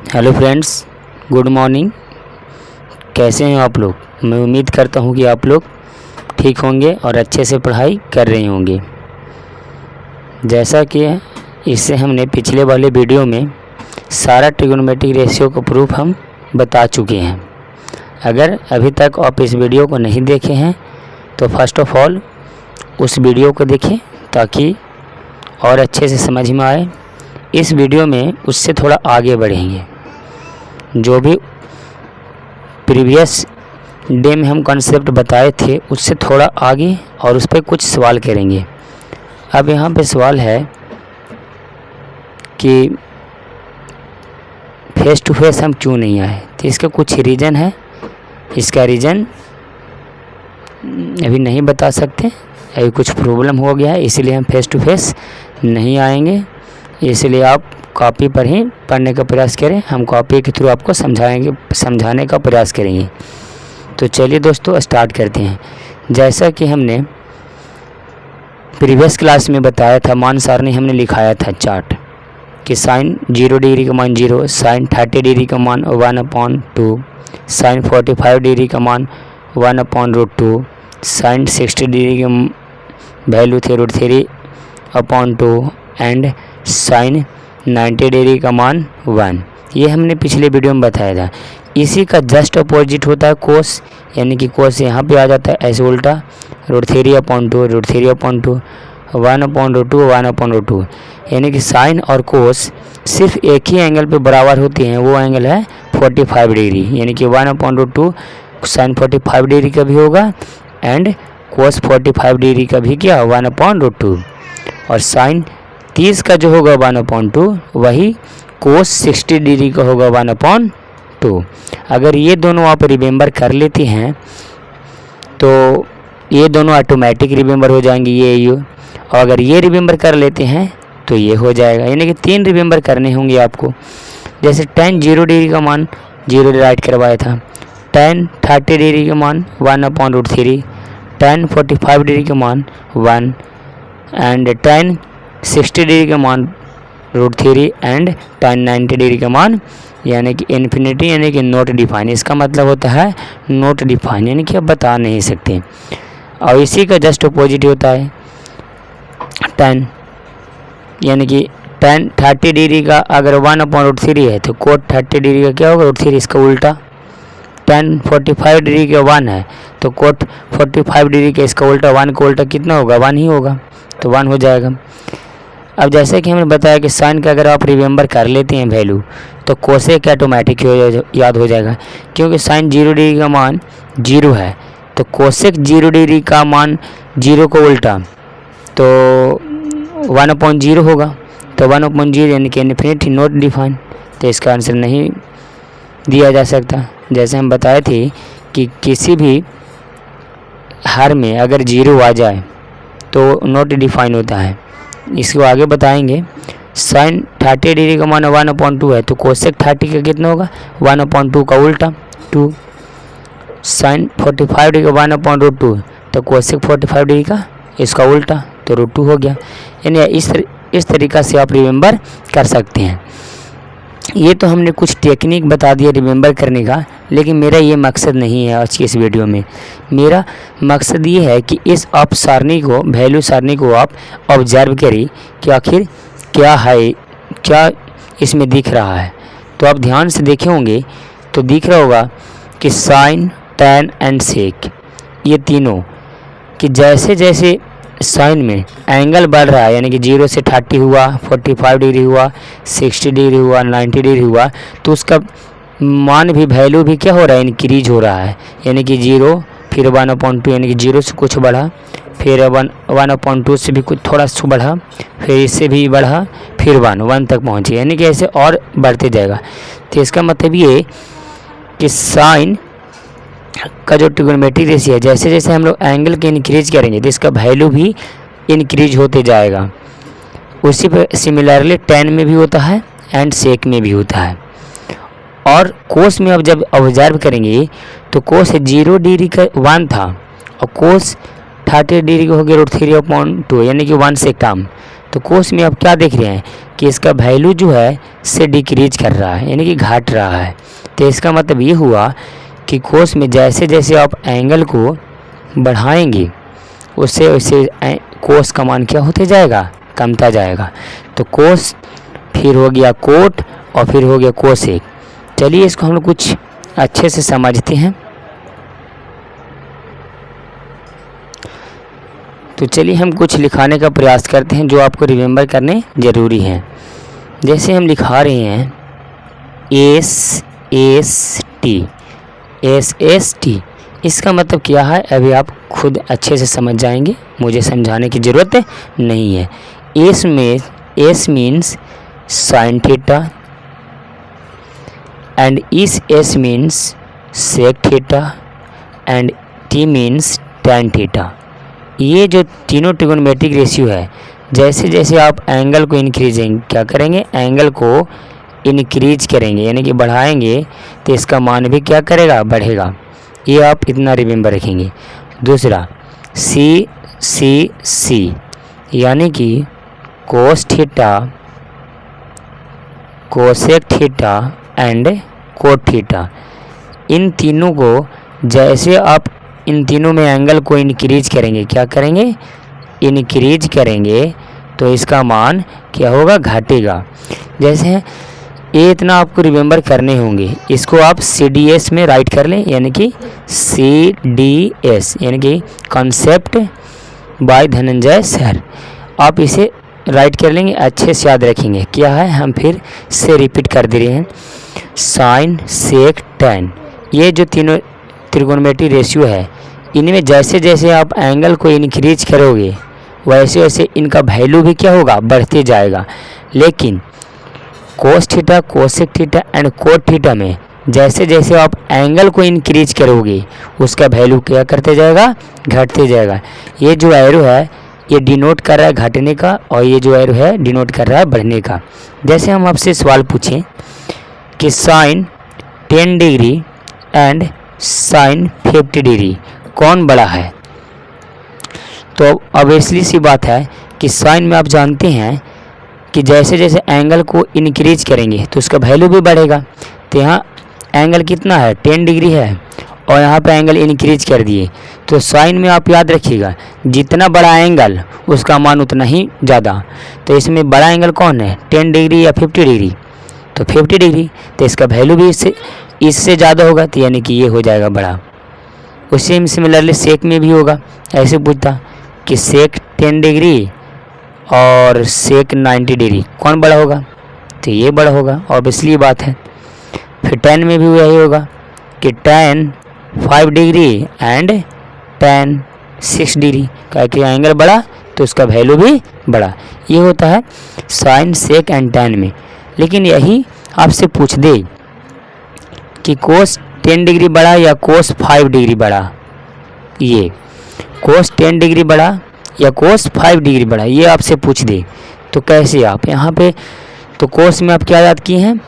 Hello friends, good morning. कैसे हैं आप लोग? मैं उम्मीद करता हूं कि आप लोग ठीक होंगे और अच्छे से पढ़ाई कर रहे होंगे। जैसा कि इससे हमने पिछले वाले वीडियो में सारा ट्रिग्नोमेट्रिक रेशियो का प्रूफ हम बता चुके हैं। अगर अभी तक आप इस वीडियो को नहीं देखे हैं तो फर्स्ट ऑफ ऑल उस वीडियो को देखें ताकि और अच्छे से समझ में आए। इस वीडियो में उससे थोड़ा आगे बढ़ेंगे। जो भी प्रीवियस डे में हम कॉन्सेप्ट बताए थे उससे थोड़ा आगे और उस पर कुछ सवाल करेंगे। अब यहाँ पे सवाल है कि फेस टू फेस हम क्यों नहीं आए, तो इसका कुछ रीज़न है। इसका रीज़न अभी नहीं बता सकते, अभी कुछ प्रॉब्लम हो गया है, इसलिए हम फेस टू फेस नहीं आएंगे। इसलिए आप कॉपी पर ही पढ़ने का प्रयास करें। हम कॉपी के थ्रू आपको समझाने का प्रयास करेंगे। तो चलिए दोस्तों स्टार्ट करते हैं। जैसा कि हमने प्रीवियस क्लास में बताया था, मान सारणी हमने लिखाया था चार्ट कि साइन 0 डिग्री का मान 0, साइन 30 डिग्री का मान 1/2, साइन 45 डिग्री का मान 1/√2, साइन 60 डिग्री का वैल्यू थे √3/2 एंड साइन 90 डिग्री का मान 1। ये हमने पिछले वीडियो में बताया था। इसी का जस्ट अपोजिट होता है कोस, यानी कि कोस यहाँ पे आ जाता है ऐसे उल्टा √3/2, √3/2, 1/√2, यानी कि साइन और कोस सिर्फ एक ही एंगल पे बराबर होते हैं। वो एंगल है 45 डिग्री, यानी कि 1/√2 साइन 45 डिग्री का भी होगा एंड कोस 45 डिग्री का भी क्या 1/√2। और साइन 30 का जो होगा 1/2 वही कोस 60 डिग्री का होगा 1/2। अगर ये दोनों आप रिमेंबर कर लेते हैं तो ये दोनों ऑटोमेटिक रिमेंबर हो जाएंगे, ये और अगर ये रिमेंबर कर लेते हैं तो ये हो जाएगा। यानी कि 3 रिमेंबर करने होंगे आपको। जैसे tan 0 डिग्री का मान 0 राइट करवाया था, tan 30 डिग्री का मान 1/√3, tan 45 डिग्री का मान 1 एंड tan 60 डिग्री का मान √3 एंड tan 90 डिग्री का मान यानी कि इन्फिनिटी, यानी कि नॉट डिफाइन। इसका मतलब होता है नॉट डिफाइन, यानी कि आप बता नहीं सकते। और इसी का जस्ट अपोजिट होता है tan, यानी कि tan 30 डिग्री का अगर 1/√3 है तो कोट 30 डिग्री का क्या होगा √3, इसका उल्टा। tan 45 डिग्री का 1 है तो कोट 45 डिग्री का इसका उल्टा, 1 का उल्टा कितना होगा 1 ही होगा, तो 1 हो जाएगा। अब जैसे कि हमने बताया कि साइन का अगर आप रिमेंबर कर लेते हैं वैल्यू तो कोसेक ऑटोमेटिक याद हो जाएगा, क्योंकि साइन 0 डिग्री का मान 0 है तो कोसेक 0 डिग्री का मान 0 को उल्टा तो 1/0 होगा, तो 1/0 यानी कि इन्फिनिटी नॉट डिफाइन, तो इसका आंसर नहीं दिया जा सकता। जैसे हम बताए थे कि किसी भी हर में अगर 0 आ जाए तो नॉट डिफाइन होता है। इसको आगे बताएंगे। साइन 30 डिग्री का मान 1/2 है तो कोसेक 30 का कितना होगा 1/2 का उल्टा 2। साइन 45 डिग्री का 1/√2 तो कोसेक 45 डिग्री का इसका उल्टा तो √2 हो गया। यानी इस तरीक़ा से आप रिमेंबर कर सकते हैं। ये तो हमने कुछ टेक्निक बता दिया रिमेंबर करने का, लेकिन मेरा ये मकसद नहीं है आज की इस वीडियो में। मेरा मकसद ये है कि इस आप सारणी को, वैल्यू सारणी को आप ऑब्जर्व करें कि आखिर क्या है, क्या इसमें दिख रहा है। तो आप ध्यान से देखे होंगे तो दिख रहा होगा कि साइन, tan एंड सेक, ये तीनों कि जैसे जैसे साइन में एंगल बढ़ रहा है, यानी कि 0 से 30 हुआ, 45 डिग्री हुआ, 60 डिग्री हुआ, 90 डिग्री हुआ, तो उसका मान भी, वैल्यू भी क्या हो रहा है इंक्रीज हो रहा है। यानी कि 0 फिर 1/2, यानी कि 0 से कुछ बढ़ा, फिर 1/2 से भी कुछ थोड़ा सा बढ़ा, फिर इससे भी बढ़ा, फिर 1 तक पहुँचे, यानी कि ऐसे और बढ़ते जाएगा। तो इसका मतलब ये कि साइन का जो ट्रिग्नोमेट्रिक रेशियो है, जैसे जैसे हम लोग एंगल के इंक्रीज करेंगे तो इसका वैल्यू भी इंक्रीज होते जाएगा। उसी पर सिमिलरली tan में भी होता है एंड सेक में भी होता है। और कोस में अब जब ऑब्जर्व करेंगे तो कोस 0 डिग्री का 1 था और कोस 30 डिग्री का हो गया √3/2, यानी कि 1 से कम, तो कोस में आप क्या देख रहे हैं कि इसका वैल्यू जो है से डिक्रीज कर रहा है, यानी कि घट रहा है। तो इसका मतलब ये हुआ कि कोस में जैसे जैसे आप एंगल को बढ़ाएंगे उससे वैसे कोस का मान क्या होते जाएगा, कमता जाएगा। तो कोस फिर हो गया कोट और फिर हो गया कोसेक। चलिए इसको हम लोग कुछ अच्छे से समझते हैं। तो चलिए हम कुछ लिखाने का प्रयास करते हैं जो आपको रिमेंबर करने ज़रूरी हैं। जैसे हम लिखा रहे हैं एस टी, इसका मतलब क्या है अभी आप खुद अच्छे से समझ जाएंगे, मुझे समझाने की ज़रूरत नहीं है। S means sine theta and S means sec theta and T means tan theta. ये जो तीनों ट्रिगोनोमेट्रिक रेशियो है, जैसे जैसे आप एंगल को क्या करेंगे, एंगल को इंक्रीज करेंगे यानी कि बढ़ाएंगे तो इसका मान भी क्या करेगा, बढ़ेगा। ये आप इतना रिमेंबर रखेंगे। दूसरा सी यानी कि cos theta, cosec theta and cot theta, इन तीनों को जैसे आप इन तीनों में एंगल को इंक्रीज करेंगे, क्या करेंगे, इंक्रीज करेंगे तो इसका मान क्या होगा, घटेगा। जैसे ये इतना आपको रिमेंबर करने होंगे, इसको आप CDS में राइट कर लें, यानी कि CDS यानी कि कॉन्सेप्ट बाय धनंजय सर। आप इसे राइट कर लेंगे, अच्छे से याद रखेंगे। क्या है, हम फिर से रिपीट कर दे रहे हैं। साइन सेक टैन, ये जो तीनों त्रिकोणमितीय रेशियो है, इनमें जैसे जैसे आप एंगल को इंक्रीज करोगे वैसे वैसे इनका वैल्यू भी क्या होगा, बढ़ते जाएगा। लेकिन कोस theta, cosec theta and cot theta में जैसे जैसे आप एंगल को इंक्रीज करोगे उसका वैल्यू क्या करते जाएगा, घटते जाएगा। ये जो एरो है ये डिनोट कर रहा है घटने का और ये जो एरो है डिनोट कर रहा है बढ़ने का। जैसे हम आपसे सवाल पूछें कि sine 10 degree and sine 50 degree कौन बड़ा है, तो ऑब्वियसली सी बात है कि साइन में आप जानते हैं कि जैसे जैसे एंगल को इंक्रीज करेंगे तो उसका वैल्यू भी बढ़ेगा। तो यहाँ एंगल कितना है, 10 डिग्री है और यहाँ पे एंगल इंक्रीज कर दिए, तो साइन में आप याद रखिएगा जितना बड़ा एंगल उसका मान उतना ही ज़्यादा। तो इसमें बड़ा एंगल कौन है, 10 डिग्री या 50 डिग्री, तो 50 डिग्री, तो इसका वैल्यू भी इससे ज़्यादा होगा, तो यानी कि ये हो जाएगा बड़ा। उसी में सिमिलरली सेक में भी होगा, ऐसे पूछता कि सेक 10 डिग्री और सेक 90 डिग्री कौन बड़ा होगा, तो ये बड़ा होगा, ऑब्वियसली बात है। फिर tan में भी यही होगा कि tan 5 degree and tan 6 degree, क्या कि एंगल बड़ा तो उसका वैल्यू भी बड़ा। ये होता है साइन सेक एंड tan में। लेकिन यही आपसे पूछ दे कि कोस 10 डिग्री बड़ा या कोस 5 डिग्री बड़ा, ये कोस 10 डिग्री बड़ा या कोस 5 डिग्री बड़ा, ये आपसे पूछ दे तो कैसे आप यहाँ पे, तो कोस में आप क्या याद किए हैं,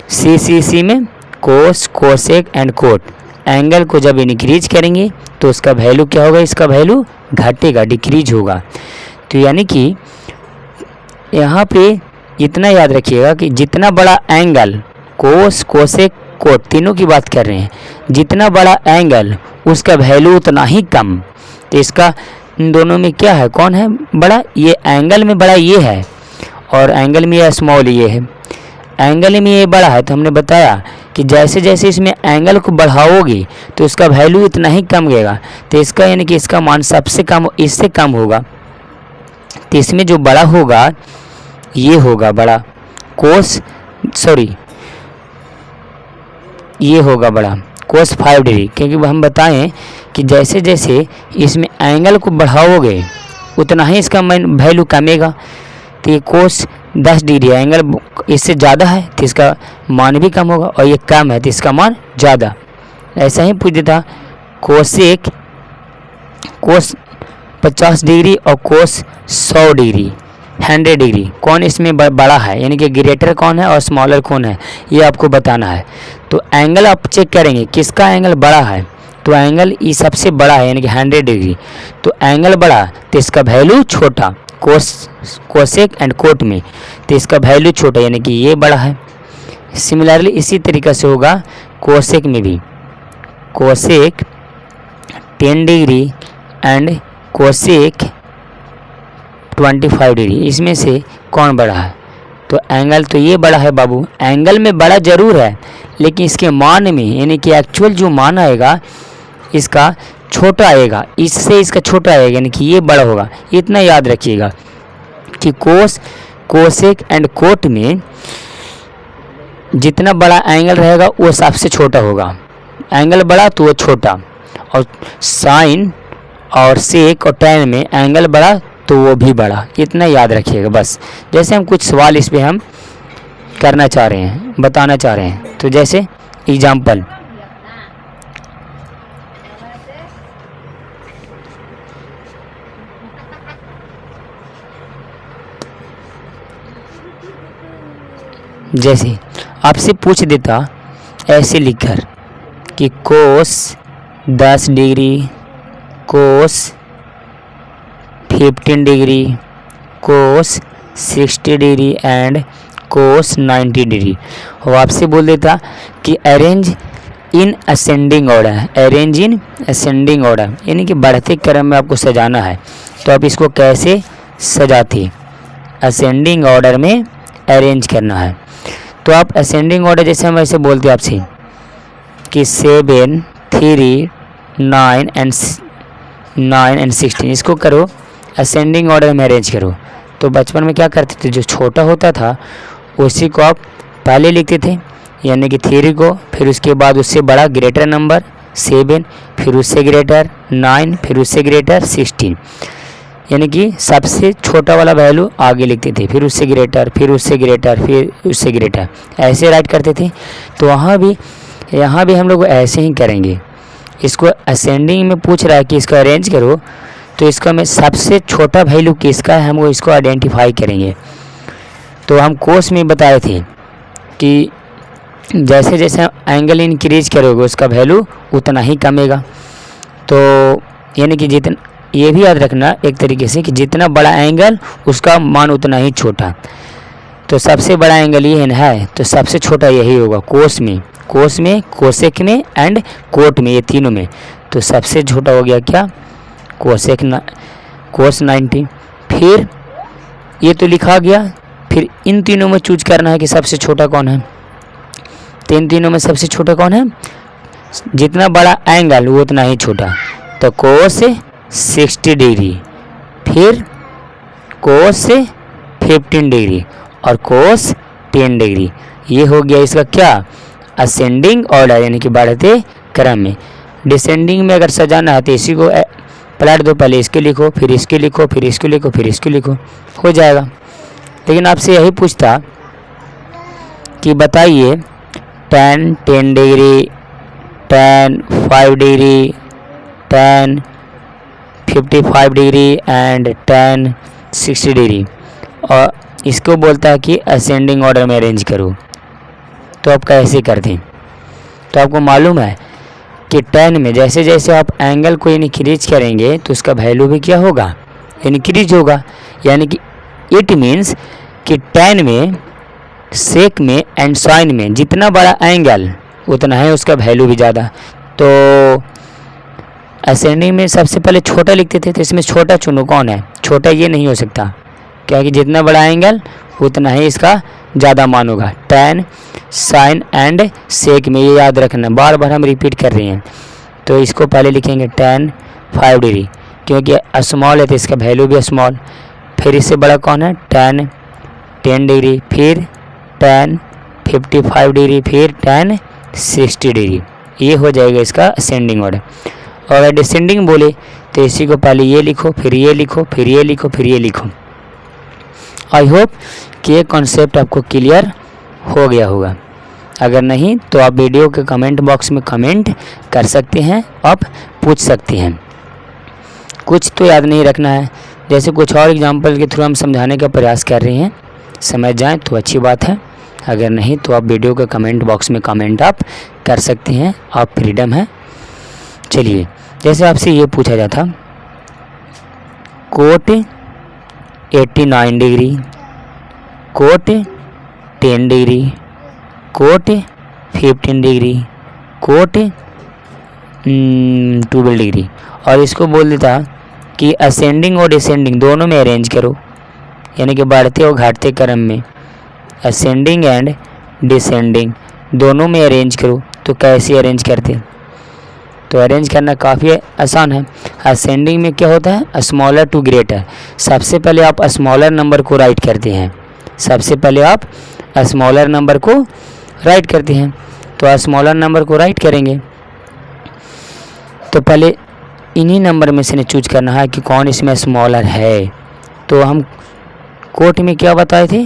सी में cos, cosec and quote, angle को जब इंक्रीज करेंगे तो उसका वैल्यू क्या होगा, इसका वैल्यू घटेगा, डिक्रीज होगा। तो यानी कि यहाँ पे इतना याद रखिएगा कि जितना बड़ा एंगल, कोस, कोसेक, कोट तीनों की बात कर रहे हैं, जितना बड़ा एंगल उसका वैल्यू उतना ही कम। तो इसका इन दोनों में क्या है, कौन है बड़ा, ये एंगल में बड़ा ये है और एंगल में ये स्मॉल ये है। एंगल में ये बड़ा है तो हमने बताया कि जैसे जैसे इसमें एंगल को बढ़ाओगे तो उसका वैल्यू इतना ही कम गएगा। तो इसका यानी कि इसका मान सबसे कम इससे कम होगा, तो इसमें जो बड़ा होगा ये होगा बड़ा कोस, सॉरी ये होगा बड़ा कोस 5 डिग्री, क्योंकि हम बताएं कि जैसे जैसे इसमें एंगल को बढ़ाओगे उतना ही इसका वैल्यू कमेगा। तो ये कोस 10 डिग्री एंगल इससे ज़्यादा है तो इसका मान भी कम होगा, और ये कम है तो इसका मान ज़्यादा। ऐसा ही पूछ देता कोसेक, कोस 50 डिग्री और कोस 100 डिग्री 100 डिग्री कौन इसमें बड़ा है, यानी कि ग्रेटर कौन है और स्मॉलर कौन है, ये आपको बताना है। तो एंगल आप चेक करेंगे किसका एंगल बड़ा है, तो एंगल ई सबसे बड़ा है यानी कि 100 डिग्री, तो एंगल बड़ा तो इसका वैल्यू छोटा, कोसेक एंड कोट में तो इसका वैल्यू छोटा यानी कि ये बड़ा है। सिमिलरली इसी तरीक़े से होगा कोसेक में भी, cosec 10 degree and cosec 25 degree, इसमें से कौन बड़ा है? तो एंगल तो ये बड़ा है बाबू, एंगल में बड़ा ज़रूर है लेकिन इसके मान में यानी कि एक्चुअल जो मान आएगा इसका छोटा आएगा, इससे इसका छोटा आएगा यानी कि ये बड़ा होगा। इतना याद रखिएगा कि कोसेक एंड कोट में जितना बड़ा एंगल रहेगा वो सबसे छोटा होगा, एंगल बड़ा तो वो छोटा, और साइन और सेक और टैन में एंगल बड़ा तो वो भी बड़ा। इतना याद रखिएगा बस। जैसे हम कुछ सवाल इस पे हम करना चाह रहे हैं, बताना चाह रहे हैं, तो जैसे एग्जाम्पल, जैसे आपसे पूछ देता ऐसे लिखकर कि कोस 10 degree, cos 15 degree, cos 60 degree and cos 90 degree, वो आपसे बोल देता कि arrange in ascending order, arrange in ascending order यानी कि बढ़ते क्रम में आपको सजाना है। तो आप इसको कैसे सजाते? असेंडिंग ऑर्डर में अरेंज करना है। तो आप असेंडिंग ऑर्डर जैसे हम ऐसे बोलते हैं आपसे कि 7, 3, 9 एंड 16, इसको करो असेंडिंग ऑर्डर में अरेंज करो। तो बचपन में क्या करते थे, जो छोटा होता था उसी को आप पहले लिखते थे यानी कि 3 को, फिर उसके बाद उससे बड़ा ग्रेटर नंबर 7, फिर उससे ग्रेटर 9, फिर उससे ग्रेटर 16 यानी कि सबसे छोटा वाला वैल्यू आगे लिखते थे, फिर उससे ग्रेटर, फिर उससे ग्रेटर, फिर उससे ग्रेटर, ऐसे राइट करते थे। तो यहाँ भी हम लोग ऐसे ही करेंगे। इसको असेंडिंग में पूछ रहा है कि इसको अरेंज करो, तो इसका में सबसे छोटा वैल्यू किसका है हम इसको आइडेंटिफाई करेंगे। तो हम कोर्स में बताए थे कि जैसे जैसे एंगल इंक्रीज करोगे उसका वैल्यू उतना ही कमेगा। तो यानी कि जितना, ये भी याद रखना एक तरीके से कि जितना बड़ा एंगल उसका मान उतना ही छोटा। तो सबसे बड़ा एंगल ये है तो सबसे छोटा यही होगा कोस में, कोसेक में एंड कोट में, ये तीनों में। तो सबसे छोटा हो गया क्या? कोस 90। फिर ये तो लिखा गया, फिर इन तीनों में चूज करना है कि सबसे छोटा कौन है। तो इन तीनों में सबसे छोटा कौन है? जितना बड़ा एंगल वो उतना ही छोटा। तो कोस 60 डिग्री, फिर कोस 15 डिग्री और कोस 10 डिग्री। ये हो गया इसका क्या? असेंडिंग ऑर्डर यानी कि बढ़ते क्रम में। डिसेंडिंग में अगर सजाना है तो इसी को पलट दो, पहले इसके लिखो, फिर इसके लिखो, फिर इसके लिखो, फिर इसके लिखो, हो जाएगा। लेकिन आपसे यही पूछता कि बताइए tan 10 degree, tan 5 degree, tan 55 degree and tan 60 degree, और इसको बोलता है कि असेंडिंग ऑर्डर में अरेंज करो। तो आप कैसे करते हैं? तो आपको मालूम है कि tan में जैसे जैसे आप एंगल को इंक्रीज करेंगे तो उसका वैल्यू भी क्या होगा? इंक्रीज होगा। यानी कि इट मीन्स कि tan में, सेक में एंड साइन में जितना बड़ा एंगल उतना है उसका वैल्यू भी ज़्यादा। तो असेंडिंग में सबसे पहले छोटा लिखते थे, तो इसमें छोटा चुनो कौन है? छोटा ये नहीं हो सकता, क्योंकि जितना बड़ा एंगल उतना ही इसका ज़्यादा मान होगा। tan, साइन एंड सेक में, ये याद रखना, बार बार हम रिपीट कर रहे हैं। तो इसको पहले लिखेंगे tan 5 डिग्री, क्योंकि स्मॉल है तो इसका वैल्यू भी स्मॉल। फिर इससे बड़ा कौन है? tan 10 डिग्री, फिर tan 55 डिग्री, फिर tan 60 डिग्री। ये हो जाएगा इसका असेंडिंग ऑर्डर। और अगर डिसेंडिंग बोले तो इसी को पहले ये लिखो, फिर ये लिखो, फिर ये लिखो, फिर ये लिखो। आई होप कि ये कॉन्सेप्ट आपको क्लियर हो गया होगा। अगर नहीं तो आप वीडियो के कमेंट बॉक्स में कमेंट कर सकते हैं, आप पूछ सकते हैं। कुछ तो याद नहीं रखना है, जैसे कुछ और एग्जांपल के थ्रू हम समझाने का प्रयास कर रहे हैं, समझ जाएं तो अच्छी बात है। अगर नहीं तो आप वीडियो के कमेंट बॉक्स में कमेंट आप कर सकते हैं, आप फ्रीडम है। चलिए, जैसे आपसे ये पूछा जाता cot 89 degree, cot 10 degree, cot 15 degree, cot 12 degree, और इसको बोल देता कि असेंडिंग और डिसेंडिंग दोनों में अरेंज करो, यानी कि बढ़ते और घटते क्रम में असेंडिंग एंड डिसेंडिंग दोनों में अरेंज करो। तो कैसे अरेंज करते हैं? तो अरेंज करना काफ़ी आसान है। असेंडिंग में क्या होता है? Smaller to greater. सबसे पहले आप स्मॉलर नंबर को राइट करते हैं, सबसे पहले आप स्मॉलर नंबर को राइट करते हैं। तो स्मॉलर नंबर को राइट करेंगे तो पहले इन्हीं नंबर में से चूज करना है कि कौन इसमें स्मॉलर है। तो हम कोट में क्या बताए थे?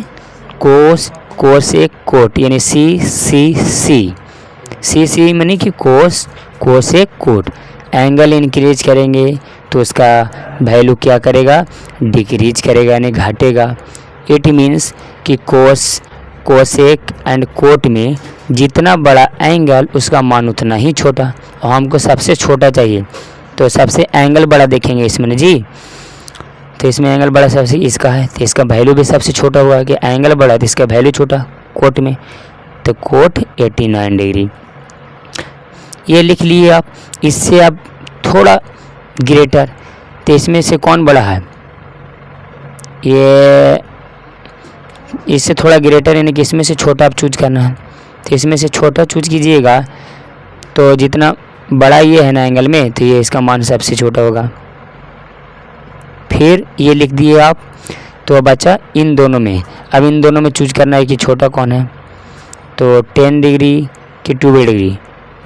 कोस, कोसेक, कोट, यानी सी सी सी, सी सी यानी कि कोस, कोसेक, कोट। एंगल इंक्रीज करेंगे तो उसका वैल्यू क्या करेगा? डिक्रीज करेगा, यानी घटेगा। इट मीन्स कि कोस, कोसेक एंड कोट में जितना बड़ा एंगल उसका मान उतना ही छोटा, और हमको सबसे छोटा चाहिए तो सबसे एंगल बड़ा देखेंगे इसमें जी। तो इसमें एंगल बड़ा सबसे इसका है, तो इसका वैल्यू भी सबसे छोटा हुआ कि एंगल बड़ा तो इसका वैल्यू छोटा कोट में। तो कोट 89 डिग्री ये लिख लिए आप। इससे आप थोड़ा ग्रेटर, तो इसमें से कौन बड़ा है? ये इससे थोड़ा ग्रेटर, यानी कि इसमें से छोटा आप चूज करना है। तो इसमें से छोटा चूज कीजिएगा, तो जितना बड़ा ये है ना एंगल में, तो ये इसका मान सबसे छोटा होगा। फिर ये लिख दिए आप। तो बचा इन दोनों में, अब इन दोनों में चूज करना है कि छोटा कौन है। तो 10 डिग्री कि 12 डिग्री,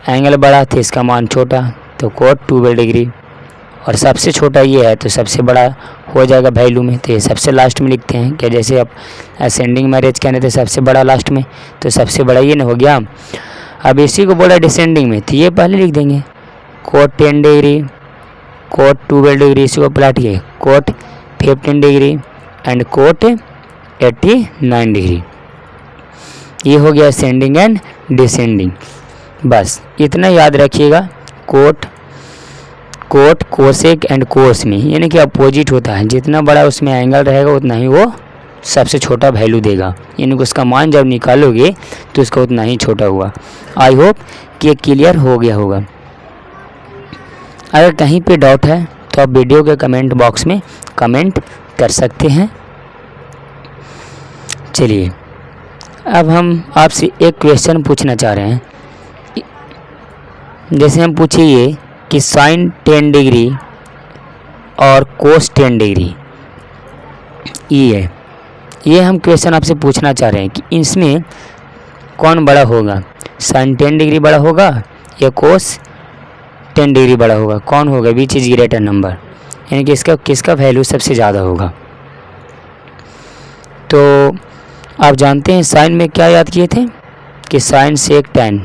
एंगल बड़ा तो इसका मान छोटा, तो कोट 12 डिग्री, और सबसे छोटा ये है तो सबसे बड़ा हो जाएगा वैल्यू में। तो ये सबसे लास्ट में लिखते हैं कि जैसे आप असेंडिंग में अरेंज करने थे सबसे बड़ा लास्ट में, तो सबसे बड़ा ये ना हो गया। अब इसी को बोला डिसेंडिंग में, तो ये पहले लिख देंगे कोट 10 डिग्री, कोट 12 डिग्री, इसी को पलटिए cot 15 degree and cot 89 degree. ये हो गया असेंडिंग एंड डिसेंडिंग। बस इतना याद रखिएगा। Cot, cot, cosec and cos में, यानी कि अपोजिट होता है, जितना बड़ा उसमें एंगल रहेगा उतना ही वो सबसे छोटा वैल्यू देगा, यानी कि उसका मान जब निकालोगे तो उसका उतना ही छोटा हुआ। आई होप कि ये क्लियर हो गया होगा। अगर कहीं पे डाउट है तो आप वीडियो के कमेंट बॉक्स में कमेंट कर सकते हैं। चलिए, अब हम आपसे एक क्वेश्चन पूछना चाह रहे हैं। जैसे हम पूछिए कि साइन 10 डिग्री और कोस 10 डिग्री ये हम क्वेश्चन आपसे पूछना चाह रहे हैं कि इसमें कौन बड़ा होगा? साइन 10 डिग्री बड़ा होगा या कोस 10 डिग्री बड़ा होगा? कौन होगा? विच इज ग्रेटर नंबर, यानी कि इसका किसका वैल्यू सबसे ज़्यादा होगा? तो आप जानते हैं साइन में क्या याद किए थे कि साइन सेक tan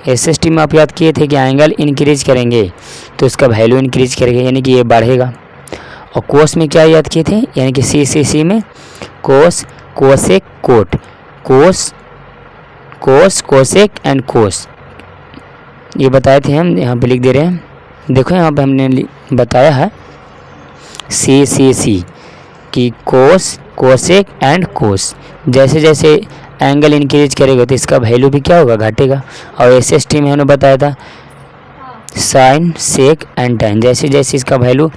एस में आप याद किए थे कि एंगल इंक्रीज करेंगे तो उसका वैल्यू इंक्रीज करेगा, यानी कि ये बढ़ेगा। और कोस में क्या याद किए थे? यानी कि सी में cos, cosec, cot, cos, cosec and cos, ये बताए थे हम। यहाँ पे लिख दे रहे हैं, देखो यहाँ पे हमने बताया है सी कि कोस, कोसेक एंड कोस। जैसे जैसे एंगल इंक्रीज करेगा तो इसका वैल्यू भी क्या होगा? घटेगा। और एस में हमने बताया था साइन, सेक एंड tan, जैसे जैसे इसका वैल्यू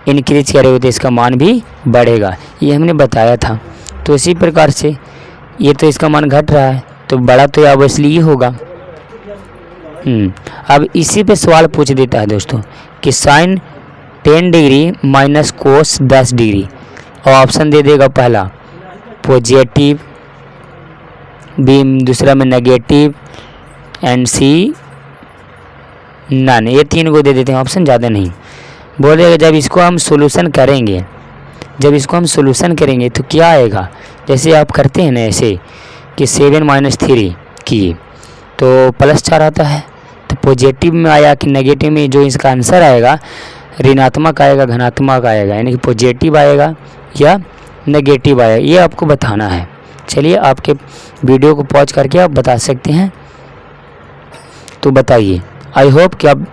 इंक्रीज करेगा तो इसका मान भी बढ़ेगा, ये हमने बताया था। तो इसी प्रकार से ये तो इसका मान घट रहा है तो बड़ा तो ऑब्वियसली ये होगा। अब इसी पे सवाल पूछ देता है दोस्तों कि sine 10 degree minus cos 10 degree, और ऑप्शन दे देगा पहला पॉजिटिव, बी दूसरा में नेगेटिव एंड सी नन। ये 3 को दे देते हैं ऑप्शन, ज़्यादा नहीं। बोलेगा जब इसको हम सोल्यूशन करेंगे, तो क्या आएगा? जैसे आप करते हैं ना ऐसे कि 7 - 3 किए तो +4 आता है। तो पॉजिटिव में आया कि नेगेटिव में, जो इसका आंसर आएगा ऋणात्मक आएगा, धनात्मक आएगा, यानी कि पॉजिटिव आएगा या नेगेटिव आएगा, ये आपको बताना है। चलिए, आपके वीडियो को पॉज करके आप बता सकते हैं, तो बताइए। आई होप कि आप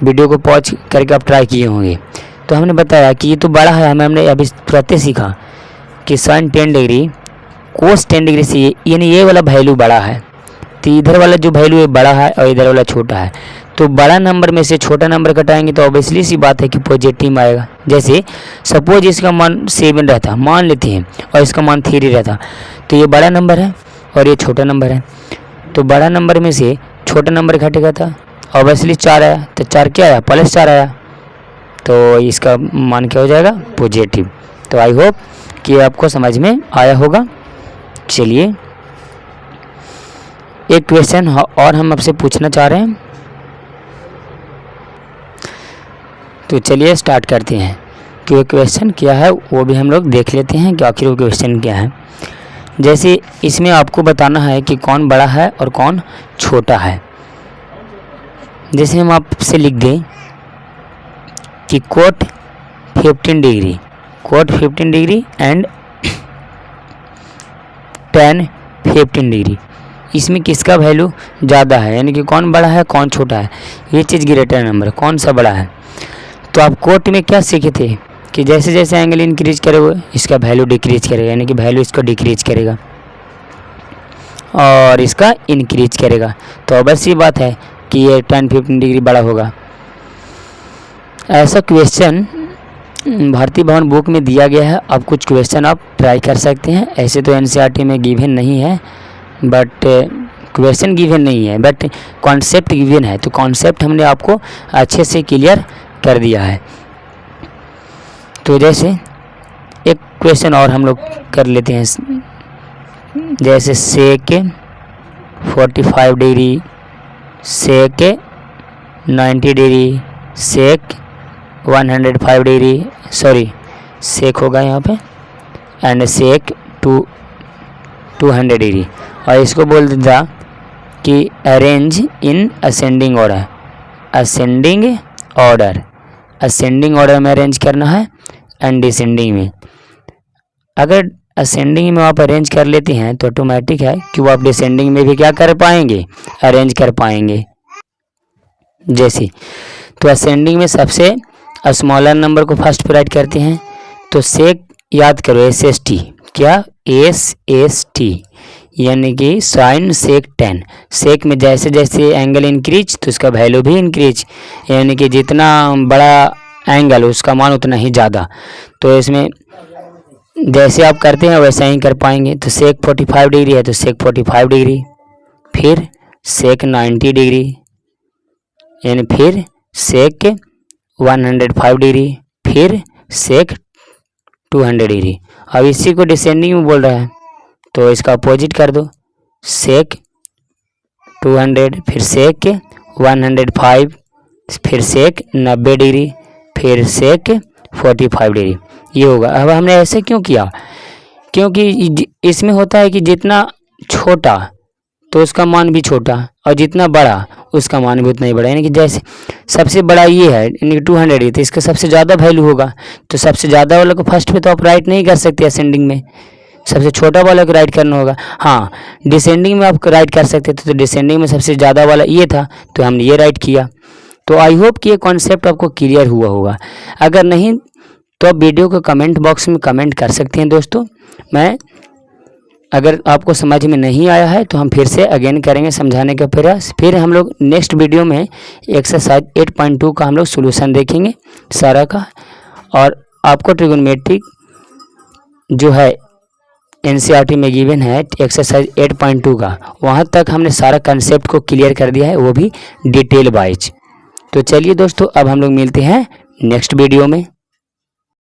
वीडियो को पॉज करके आप ट्राई किए होंगे। तो हमने बताया कि ये तो बड़ा है, हमने अभी तुरंत सीखा कि साइन 10 डिग्री कोस 10 डिग्री से यानी ये वाला वैल्यू बड़ा है, तो इधर वाला जो वैल्यू है बड़ा है और इधर वाला छोटा है। तो बड़ा नंबर में से छोटा नंबर घटाएंगे तो ऑब्वियसली सी बात है कि पॉजिटिव आएगा। जैसे सपोज इसका मान 7 रहता, मान लेते हैं, और इसका मान 3 रहता, तो ये बड़ा नंबर है और ये छोटा नंबर है। तो बड़ा नंबर में से छोटा नंबर घटेगा था, ऑब्वियसली 4 आया, तो 4 क्या आया, +4 आया, तो इसका मान क्या हो जाएगा, पॉजिटिव। तो आई होप कि आपको समझ में आया होगा। चलिए एक क्वेश्चन और हम आपसे पूछना चाह रहे हैं, तो चलिए स्टार्ट करते हैं कि वो क्वेश्चन क्या है, वो भी हम लोग देख लेते हैं कि आखिर वो क्वेश्चन क्या है। जैसे इसमें आपको बताना है कि कौन बड़ा है और कौन छोटा है। जैसे हम आपसे लिख दें कि cot 15 degree and tan 15 degree, इसमें किसका वैल्यू ज़्यादा है, यानी कि कौन बड़ा है कौन छोटा है, ये चीज़ ग्रेटर नंबर कौन सा बड़ा है। तो आप कोट में क्या सीखे थे कि जैसे जैसे एंगल इंक्रीज करेगा इसका वैल्यू डिक्रीज करेगा, यानी कि वैल्यू इसको डिक्रीज करेगा और इसका इंक्रीज करेगा। तो ऑब्वियसली बात है कि ये tan 15 डिग्री बड़ा होगा। ऐसा क्वेश्चन भारतीय भवन बुक में दिया गया है। अब कुछ क्वेश्चन आप ट्राई कर सकते हैं। ऐसे तो एनसीईआरटी में गिवन नहीं है, बट क्वेश्चन गिवन नहीं है, बट कॉन्सेप्ट गिवन है। तो कॉन्सेप्ट हमने आपको अच्छे से क्लियर कर दिया है। तो जैसे एक क्वेश्चन और हम लोग कर लेते हैं, जैसे सेक 45 डिग्री, सेक 90 डिग्री, सेक 105 डिग्री, सॉरी सेक होगा यहाँ पे, एंड सेक 200 डिग्री। और इसको बोल देता कि arrange in ascending order, ascending order में अरेंज करना है एंड डिसेंडिंग में। अगर असेंडिंग में आप अरेंज कर लेते हैं तो ऑटोमेटिक है कि वो आप डिसेंडिंग में भी क्या कर पाएंगे, अरेंज कर पाएंगे। जैसे तो असेंडिंग में सबसे स्मॉलर नंबर को फर्स्ट पे राइट करते हैं। तो सेक याद करो SST, क्या SST, यानी कि साइन सेक 10। सेक में जैसे जैसे एंगल इंक्रीज तो उसका वैल्यू भी इंक्रीज, यानी कि जितना बड़ा एंगल उसका मान उतना ही ज़्यादा। तो इसमें जैसे आप करते हैं वैसा ही कर पाएंगे। तो सेक 45 डिग्री है तो सेक 45 डिग्री, फिर सेक 90 डिग्री, यानी फिर सेक 105 डिग्री, फिर सेक 200 डिग्री। अब इसी को डिसेंडिंग में बोल रहा है तो इसका अपोजिट कर दो, सेक 200, फिर सेक 105, फिर सेक 90 डिग्री, फिर सेक 45 डिग्री, ये होगा। अब हमने ऐसे क्यों किया, क्योंकि इसमें होता है कि जितना छोटा तो उसका मान भी छोटा और जितना बड़ा उसका मान भी उतना ही बड़ा, यानी कि जैसे सबसे बड़ा ये है यानी कि 200 है तो इसका सबसे ज़्यादा वैल्यू होगा। तो सबसे ज़्यादा वाला को फर्स्ट पे तो आप राइट नहीं कर सकते असेंडिंग में, सबसे छोटा वाला को राइट करना होगा। हाँ डिसेंडिंग में आप राइट कर सकते थे, तो डिसेंडिंग में सबसे ज़्यादा वाला ये था तो हमने ये राइट किया। तो आई होप कि ये कॉन्सेप्ट आपको क्लियर हुआ होगा। अगर नहीं तो आप वीडियो को कमेंट बॉक्स में कमेंट कर सकते हैं दोस्तों। मैं अगर आपको समझ में नहीं आया है तो हम फिर से अगेन करेंगे समझाने का प्रयास। फिर हम लोग नेक्स्ट वीडियो में एक्सरसाइज 8.2 का हम लोग सोल्यूशन देखेंगे सारा का, और आपको ट्रिगोनोमेट्रिक जो है एनसीईआरटी में गिवन है एक्सरसाइज 8.2 का, वहाँ तक हमने सारा कंसेप्ट को क्लियर कर दिया है, वो भी डिटेल वाइज। तो चलिए दोस्तों अब हम लोग मिलते हैं नेक्स्ट वीडियो में।